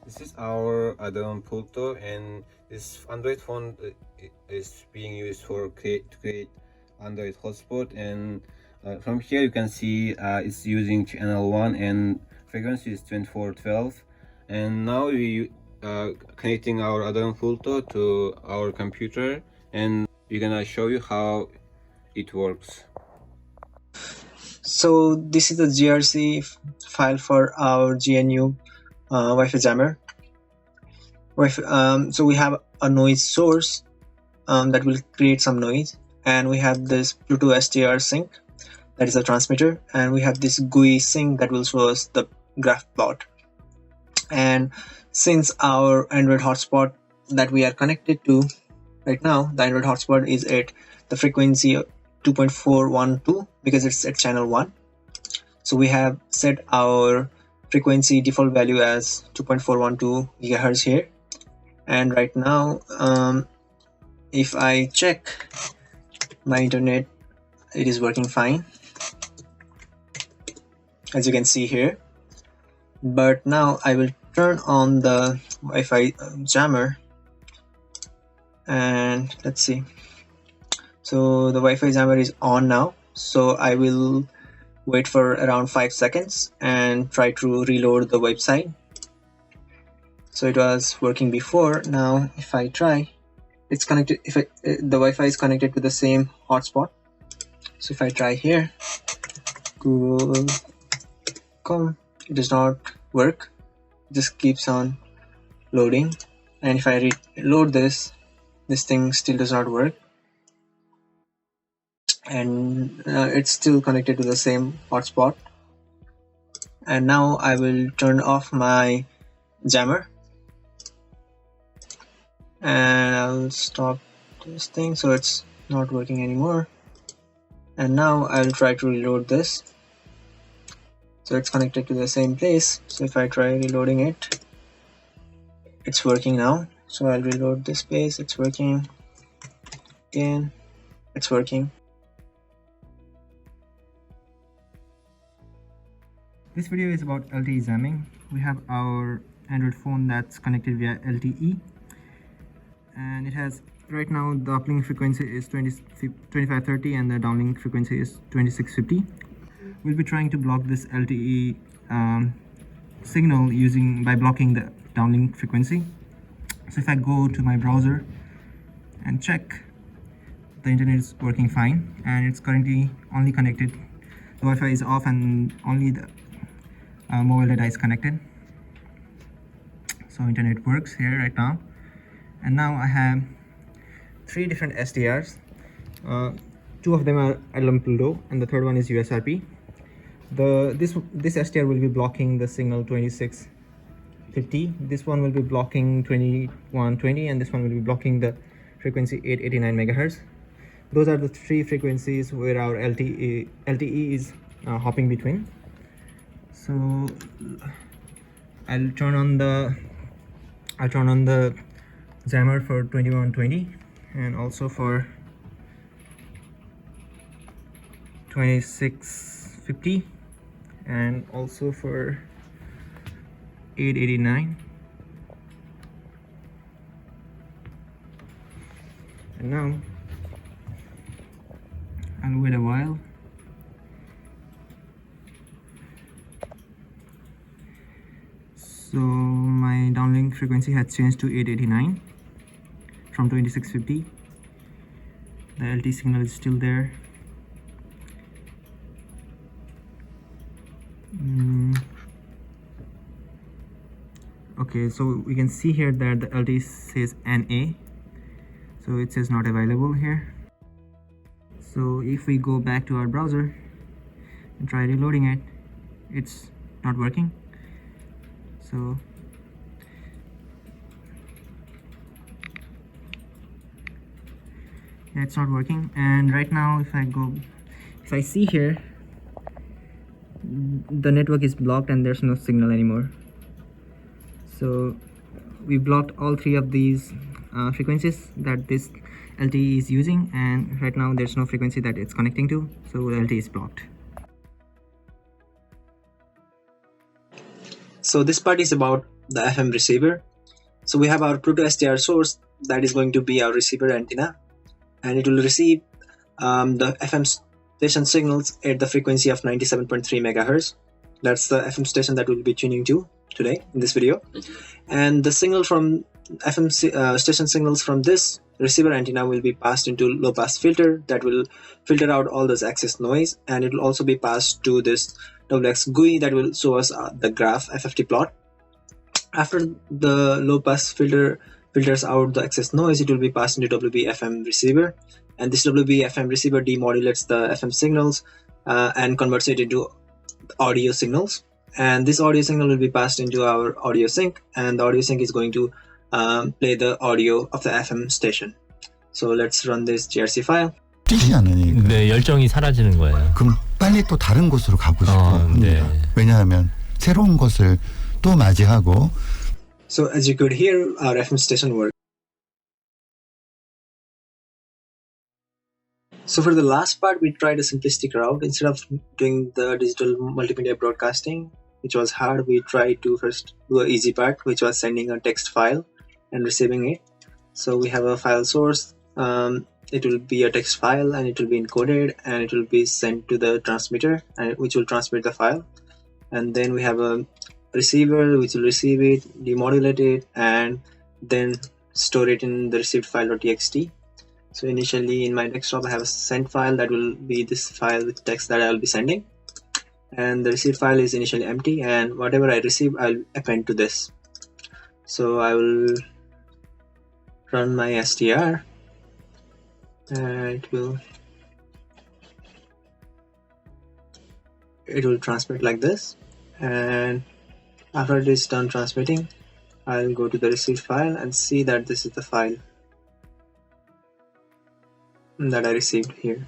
This is our Adam Pulto, and this Android phone is being used for to create Android hotspot. And from here you can see it's using channel 1 and frequency is 2412. And now we connecting our Adam Pulto to our computer, and we're gonna show you how it works. So this is the GRC file for our GNU Wi-Fi jammer. So we have a noise source that will create some noise, and we have this Bluetooth STR sync, that is a transmitter, and we have this GUI sync that will show us the graph plot. And since our Android hotspot that we are connected to right now, the Android hotspot is at the frequency 2.412 because it's at channel 1. So we have set our frequency default value as 2.412 gigahertz here. And right now, if I check my internet, it is working fine, as you can see here. But now I will turn on the Wi-Fi jammer, and let's see. So the Wi-Fi jammer is on now, so I will wait for around 5 seconds and try to reload the website. So it was working before. Now if I try, it's connected. The Wi-Fi is connected to the same hotspot. So if I try here, Google.com, it does not work. It just keeps on loading. And if I reload this thing still does not work. And it's still connected to the same hotspot. And now I will turn off my jammer, and I'll stop this thing so it's not working anymore. And now I'll try to reload this, so it's connected to the same place. So if I try reloading it, it's working now. So I'll reload this page. It's working again. It's working. This video is about LTE jamming. We have our Android phone that's connected via LTE, and it has right now the uplink frequency is 2530 and the downlink frequency is 2650. We'll be trying to block this LTE signal by blocking the downlink frequency. So if I go to my browser and check, the internet is working fine, and it's currently only connected. The Wi-Fi is off and only the mobile data is connected. So internet works here right now. And now I have 3 different SDRs. 2 of them are LMPLDO and the third one is USRP. This SDR will be blocking the signal 2650. This one will be blocking 2120, and this one will be blocking the frequency 889 megahertz. Those are the 3 frequencies where our LTE is hopping between. So I'll turn on the jammer for 2120 and also for 2650 and also for 889. And now I'll wait a while. So my downlink frequency has changed to 889 from 2650. The LTE signal is still there. Okay, so we can see here that the LTE says NA, so it says not available here. So if we go back to our browser and try reloading it, it's not working. So yeah, it's not working. And right now if I see here, the network is blocked and there's no signal anymore. So we blocked all 3 of these frequencies that this LTE is using, and right now there's no frequency that it's connecting to, so the LTE is blocked. So this part is about the FM receiver. So we have our Bluetooth SDR source that is going to be our receiver antenna, and it will receive the FM station signals at the frequency of 97.3 megahertz. That's the FM station that we'll be tuning to today in this video. And the signal from FM station signals from this receiver antenna will be passed into low pass filter that will filter out all this excess noise, and it will also be passed to this WX GUI that will show us the graph FFT plot. After the low pass filter filters out the excess noise, it will be passed into WB-FM receiver, and this WB-FM receiver demodulates the FM signals and converts it into audio signals, and this audio signal will be passed into our audio sync, and the audio sync is going to play the audio of the FM station. So let's run this GRC file. 뛰지 않으니까. 네, 열정이 사라지는 거예요. 그럼 빨리 또 다른 곳으로 가고 싶어. 네. 왜냐하면 새로운 것을 또 맞이하고. So as you could hear, our FM station works. So for the last part, we tried a simplistic route. Instead of doing the digital multimedia broadcasting, which was hard, we tried to first do an easy part, which was sending a text file and receiving it. So we have a file source. It will be a text file, and it will be encoded, and it will be sent to the transmitter, and which will transmit the file. And then we have a receiver which will receive it, demodulate it, and then store it in the received file.txt. So initially in my desktop I have a send file that will be this file with text that I will be sending, and the received file is initially empty, and whatever I receive I'll append to this. So I will run my SDR, and it will transmit like this, and after it is done transmitting, I'll go to the received file and see that this is the file that I received here.